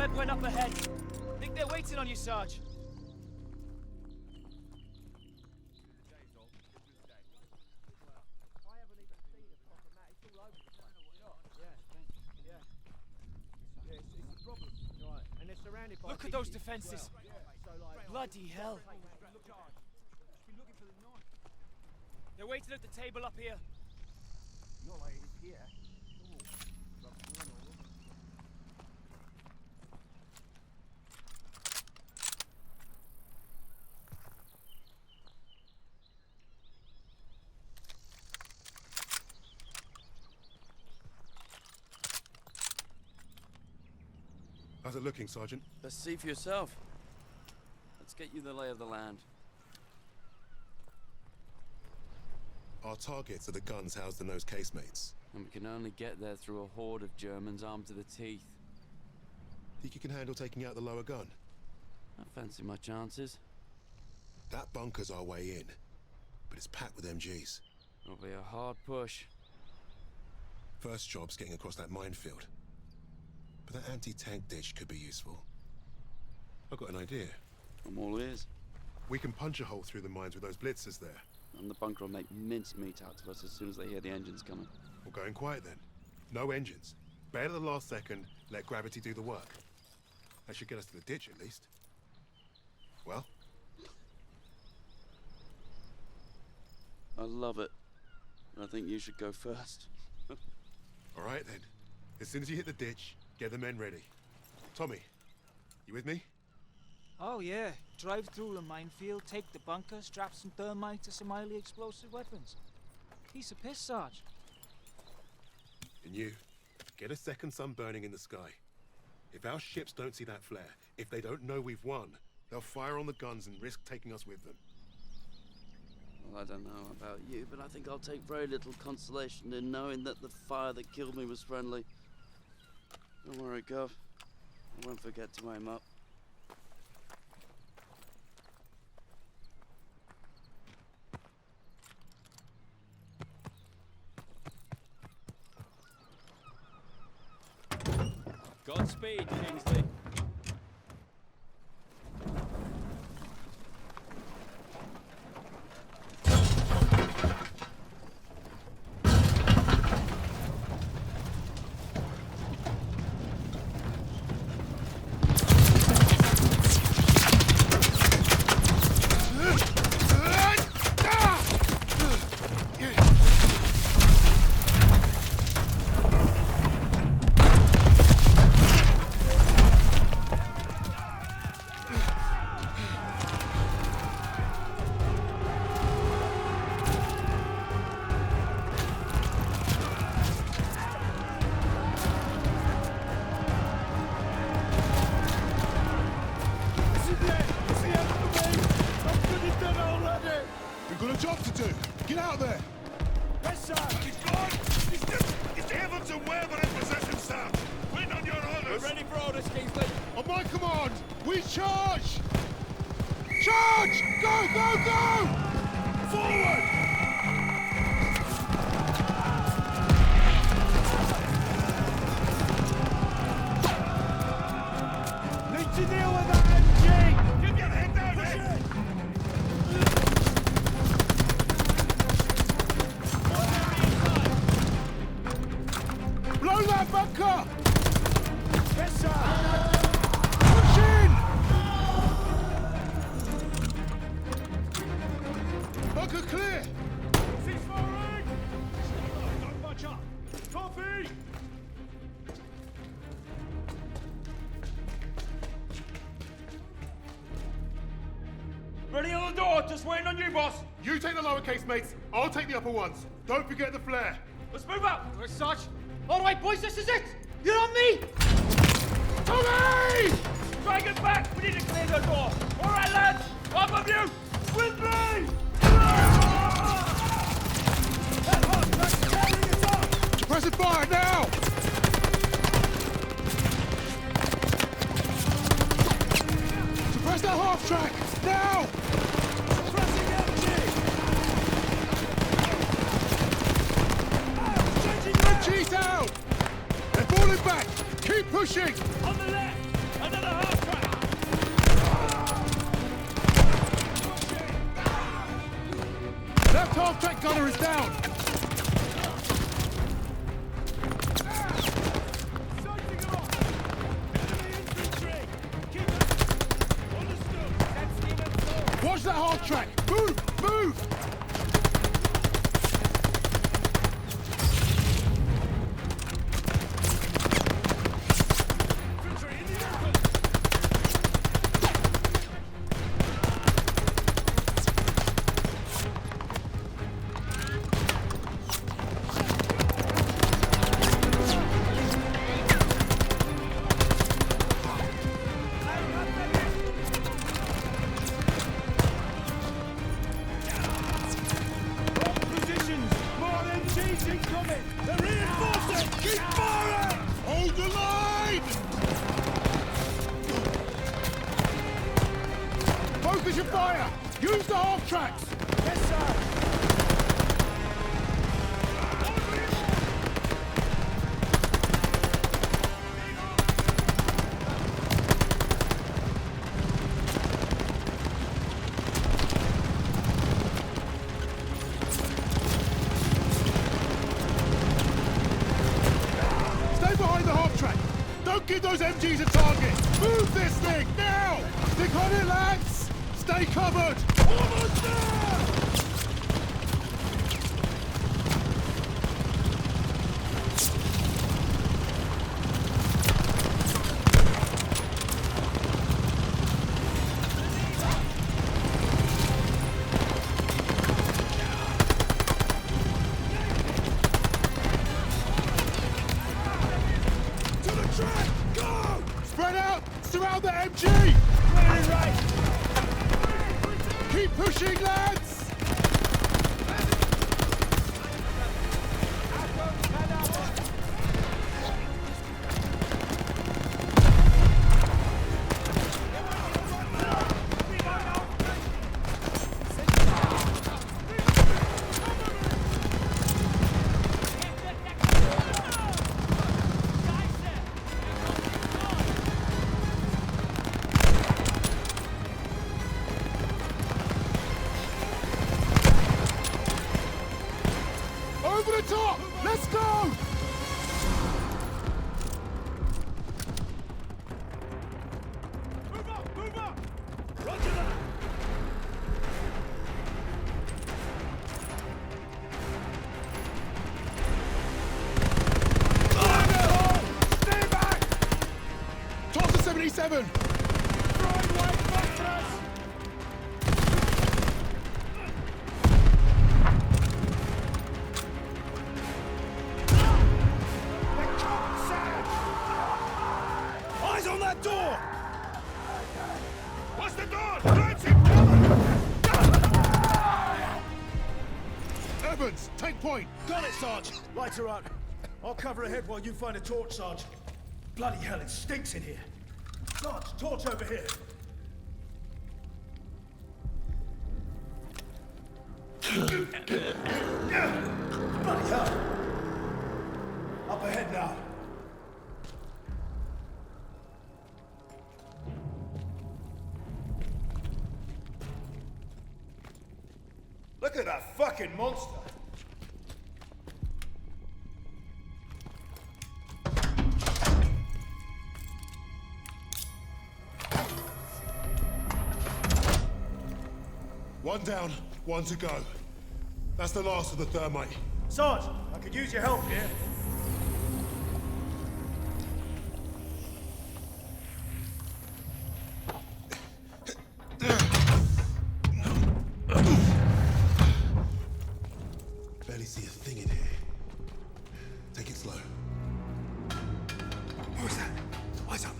web went up ahead. Think they're waiting on you, Sarge. Look at those defenses. Bloody hell. They're waiting at the table up here. Not like it is here. How's it looking, Sergeant? Best see for yourself. Let's get you the lay of the land. Our targets are the guns housed in those casemates. And we can only get there through a horde of Germans armed to the teeth. Think you can handle taking out the lower gun? I fancy my chances. That bunker's our way in, but it's packed with MGs. It'll be a hard push. First job's getting across that minefield. But that anti-tank ditch could be useful. I've got an idea. I'm all ears. We can punch a hole through the mines with those blitzers there. And the bunker will make mincemeat out of us as soon as they hear the engines coming. We're going quiet then. No engines. Bail at the last second, let gravity do the work. That should get us to the ditch at least. Well? I love it. And I think you should go first. All right then. As soon as you hit the ditch, get the men ready. Tommy, you with me? Oh yeah, drive through the minefield, take the bunker, strap some thermite to some highly explosive weapons. Piece of piss, Sarge. And you, get a second sun burning in the sky. If our ships don't see that flare, if they don't know we've won, they'll fire on the guns and risk taking us with them. Well, I don't know about you, but I think I'll take very little consolation in knowing that the fire that killed me was friendly. Don't worry, Gov. I won't forget to aim up. Godspeed, Kingsley. We've got a job to do. Get out there. Yes, sir. He's gone! He's able to wear and possess himself! Wait on your orders! We're ready for orders, Kingsley. On my command, we charge! Charge! Go, go, go! Forward! Need to deal with that MG! Keep your head down, eh? Blow that bunker! Yes, sir. Push in! Bunker clear! Cease-firing! Don't budge up! Copy! Ready on the door, just waiting on you, boss! You take the lowercase mates, I'll take the upper ones. Don't forget the flare. Let's move up! Where's Sarge? All right, boys, this is it. You're on me. Tommy! Try and get back! We need to clear the door! Alright, lads! Up of you! With me! Suppressive fire now! Suppress that half track! Now! Pressing energy! Cheese out! They're falling back! Keep pushing! On the left! half-track gunner is down! Watch that half-track! Move! Move! Focus your fire! Use the half tracks! Yes, sir! Stay behind the half track! Don't give those MGs a target! Move this thing, now! Stick on it, lads! Stay covered! Almost there! To the track! Go! Spread out! Surround the MG! Clear right! Keep pushing, lads! Over the top! Let's go! Move up! Move up! Roger that! Stay back! Toss the 77! Throwing white back for us! Eyes on that door! What's the door? Drives him! Evans, take point! Got it, Sarge. Lights are out. I'll cover ahead while you find a torch, Sarge. Bloody hell, it stinks in here. Sarge, torch over here. Bloody hell. Up ahead now. Look at that fucking monster. One down, one to go. That's the last of the thermite. Sarge, I could use your help here. Barely see a thing in here. Take it slow. What was that? Eyes up.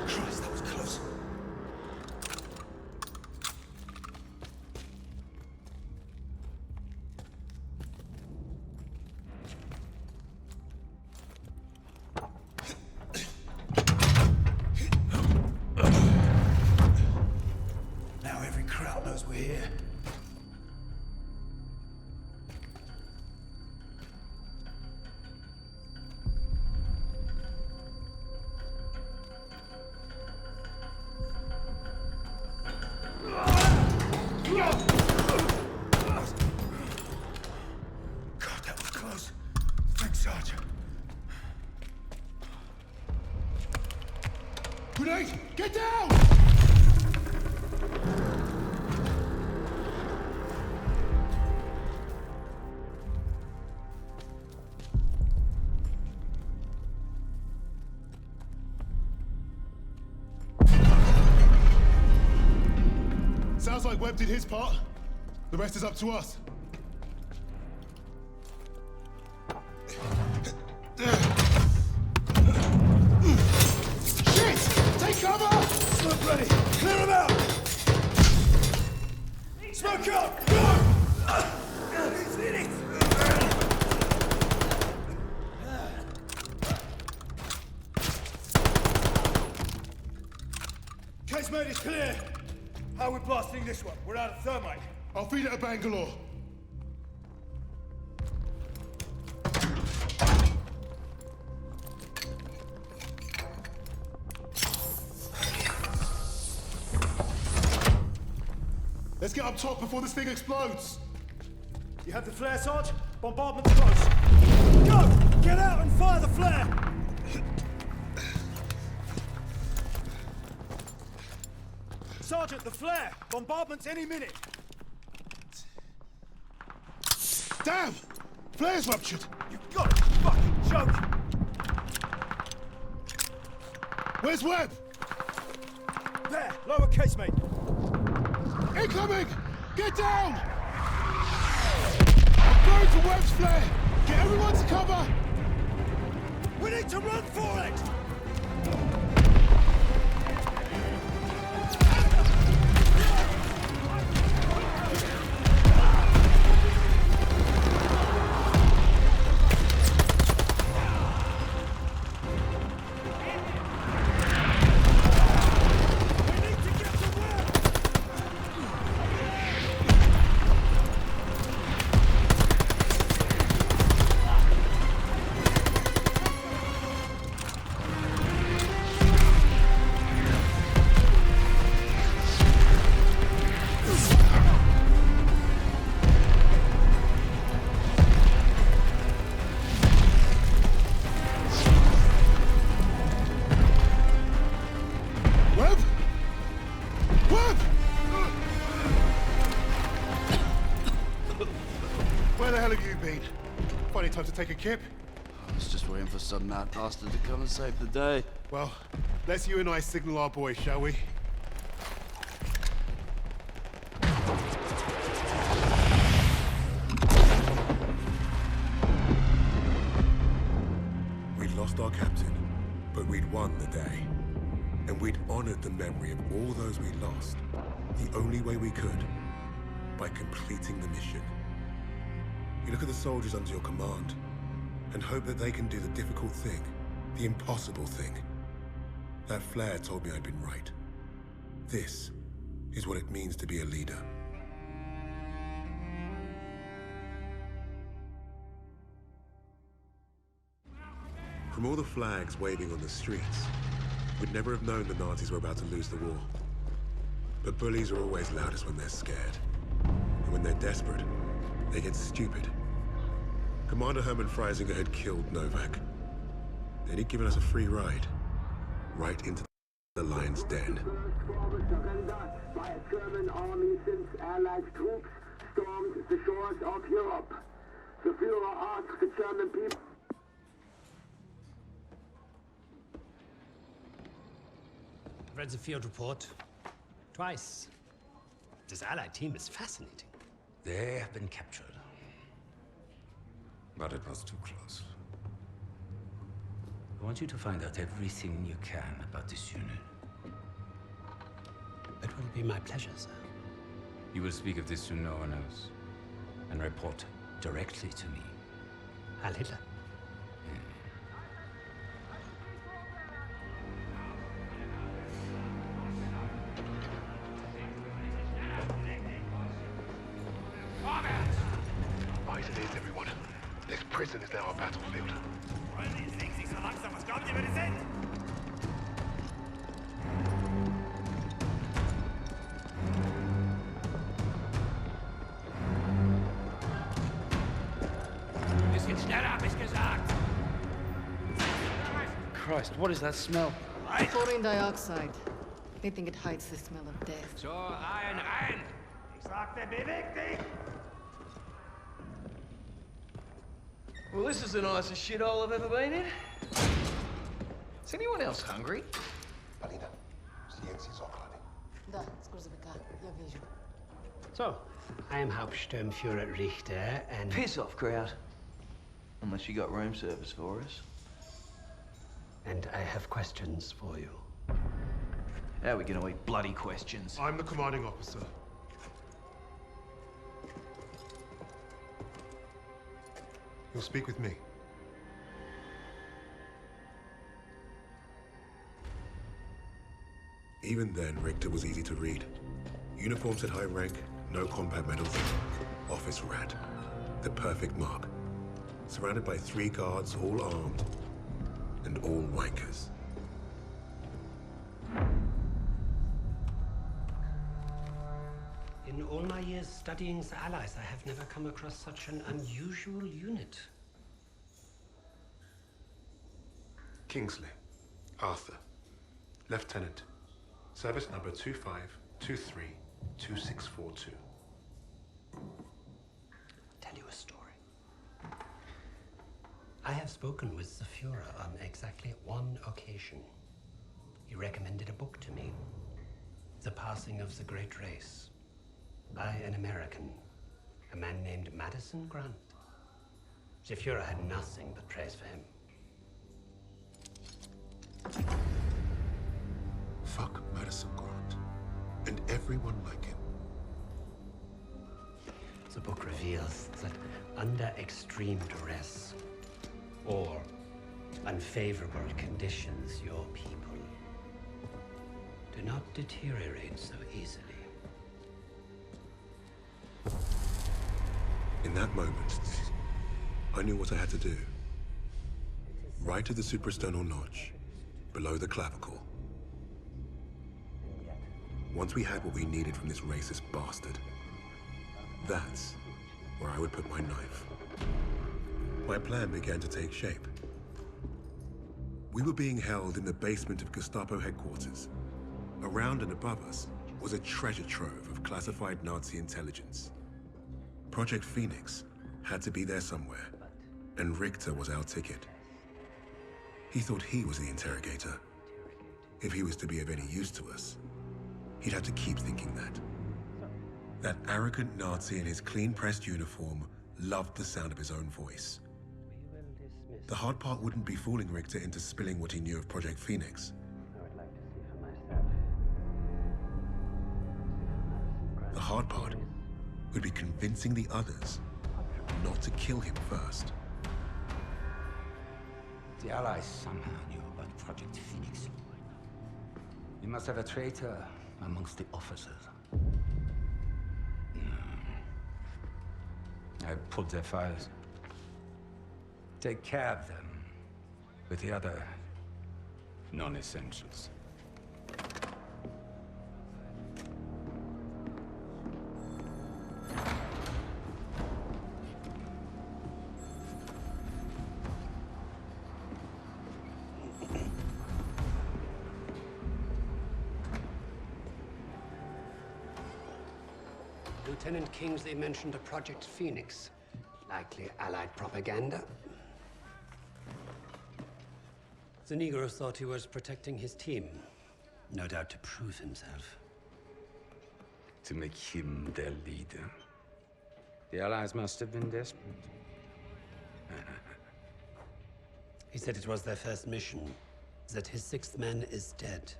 Christ, that was close. Sarge. Grenade! Get down! Sounds like Webb did his part. The rest is up to us. Shit! Take cover! Smoke ready! Clear him out! Smoke up! Go! He's in it! Casemate is clear! How are we blasting this one? We're out of thermite. I'll feed it to Bangalore. Let's get up top before this thing explodes. You have the flare, Sarge? Bombardment's close. Go! Get out and fire the flare! Sergeant, the flare! Bombardment's any minute! Damn! Flare's ruptured. You've got to fucking joke! Where's Webb? There! Lower casemate! Incoming! Get down! I'm going for Webb's flare! Get everyone to cover! We need to run for it! Time to take a kip? I was just waiting for some mad bastard to come and save the day. Well, let's you and I signal our boys, shall we? We'd lost our captain, but we'd won the day. And we'd honored the memory of all those we lost, the only way we could, by completing the mission. You look at the soldiers under your command and hope that they can do the difficult thing, the impossible thing. That flare told me I'd been right. This is what it means to be a leader. From all the flags waving on the streets, we'd never have known the Nazis were about to lose the war. But bullies are always loudest when they're scared. And when they're desperate, they get stupid. Commander Hermann Freisinger had killed Novak. Then he'd given us a free ride. Right into the lion's den. By a German army since Allied troops stormed the shores of Europe. The Führer asked the German people... I've read the field report. Twice. This Allied team is fascinating. They have been captured. But it was too close. I want you to find out everything you can about this unit. It will be my pleasure, sir. You will speak of this to no one else, and report directly to me. Heil Hitler. Right it is, everyone. This prison is now our battlefield. Bisschen schneller. Schneller, hab ich gesagt! Christ, what is that smell? Chlorine dioxide. They think it hides the smell of death. So, rein! Ich sagte, beweg dich! Well, this is the nicest shithole I've ever been in. Is anyone else hungry? Alina, silenci Sokrane. Da, scusa cá, я вижу. So, I am Hauptsturmführer Richter, and... Piss off, crowd. Unless you got room service for us. And I have questions for you. How are we gonna eat bloody questions? I'm the commanding officer. You'll speak with me. Even then, Richter was easy to read. Uniforms at high rank, no combat medals. Office rat. The perfect mark. Surrounded by 3 guards, all armed. And all wankers. In all my years studying the Allies, I have never come across such an unusual unit. Kingsley. Arthur. Lieutenant. Service number 25232642. Tell you a story. I have spoken with the Führer on exactly one occasion. He recommended a book to me. The Passing of the Great Race. By an American. A man named Madison Grant. The Führer had nothing but praise for him. Fuck Madison Grant. And everyone like him. The book reveals that under extreme duress or unfavorable conditions, your people do not deteriorate so easily. In that moment, I knew what I had to do. Right at the suprasternal notch, below the clavicle. Once we had what we needed from this racist bastard, that's where I would put my knife. My plan began to take shape. We were being held in the basement of Gestapo headquarters. Around and above us was a treasure trove of classified Nazi intelligence. Project Phoenix had to be there somewhere, and Richter was our ticket. He thought he was the interrogator. If he was to be of any use to us, he'd have to keep thinking that. That arrogant Nazi in his clean-pressed uniform loved the sound of his own voice. The hard part wouldn't be fooling Richter into spilling what he knew of Project Phoenix. The hard part would be convincing the others not to kill him first. The Allies somehow knew about Project Phoenix. You must have a traitor amongst the officers. No. I pulled their files. Take care of them with the other non-essentials. Lieutenant Kingsley mentioned a Project Phoenix. Likely Allied propaganda. The Negro thought he was protecting his team. No doubt to prove himself. To make him their leader. The Allies must have been desperate. He said it was their first mission. That his 6th man is dead.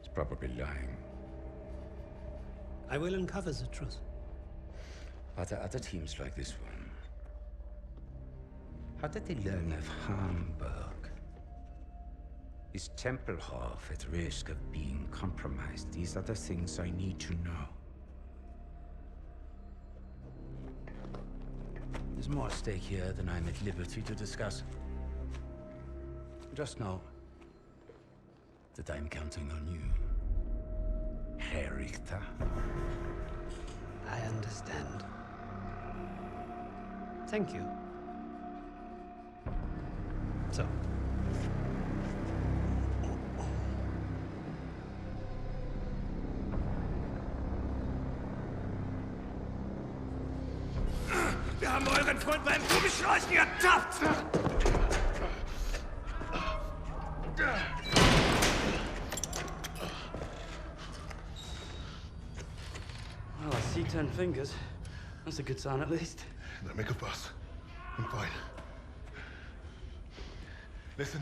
He's probably lying. I will uncover the truth. Are there other teams like this one? How did they learn of Hamburg? Is Tempelhof at risk of being compromised? These are the things I need to know. There's more at stake here than I'm at liberty to discuss. Just know that I'm counting on you, Herr Richter. I understand. Thank you. So, Wir haben euren Freund beim Gummischleusen ertappt! Well, I see 10 fingers. That's a good sign, at least. Don't make a fuss. I'm fine. Listen.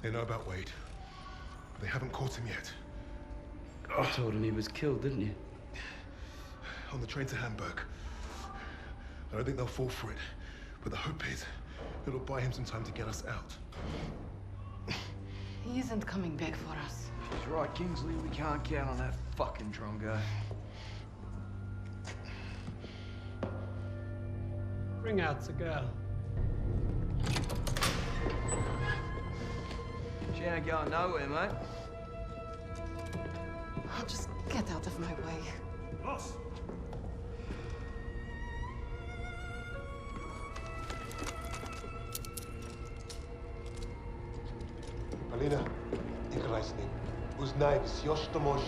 They know about Wade. They haven't caught him yet. You told him he was killed, didn't you? On the train to Hamburg. I don't think they'll fall for it. But the hope is, it'll buy him some time to get us out. He isn't coming back for us. She's right, Kingsley. We can't count on that fucking Drongo. Bring out the girl. She ain't going nowhere, mate. Oh, just get out of my way. Boss! Alina, играй с ним. Узнай все, что можешь.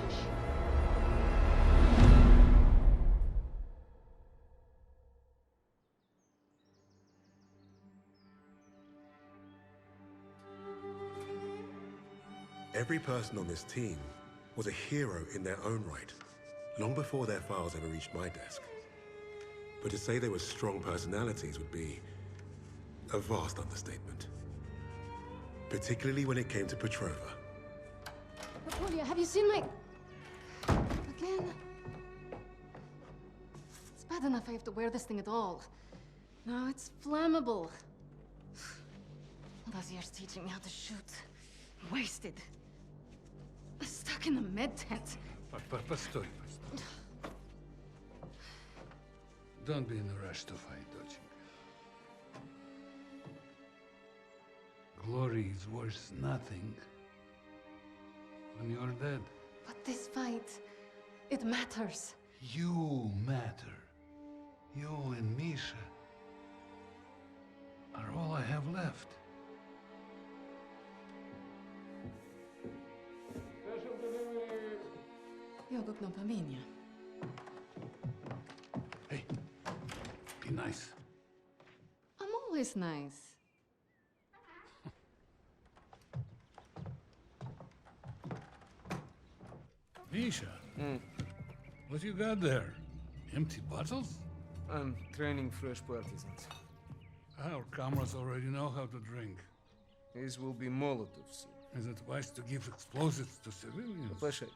Every person on this team was a hero in their own right, long before their files ever reached my desk. But to say they were strong personalities would be a vast understatement. Particularly when it came to Petrova. Napoleon, have you seen my... Again? It's bad enough I have to wear this thing at all. Now it's flammable. All those years teaching me how to shoot. Wasted. Stuck in a med tent. Постой. Don't be in a rush to fight, доченька. Glory is worth nothing when you're dead. But this fight, it matters. You matter. You and Misha are all I have left. Jogok no pamięć. Hey, be nice. I'm always nice. Misha, what you got there? Empty bottles? I'm training fresh partisans. Our comrades already know how to drink. These will be Molotovs. Is it wise to give explosives to civilians? Pasha,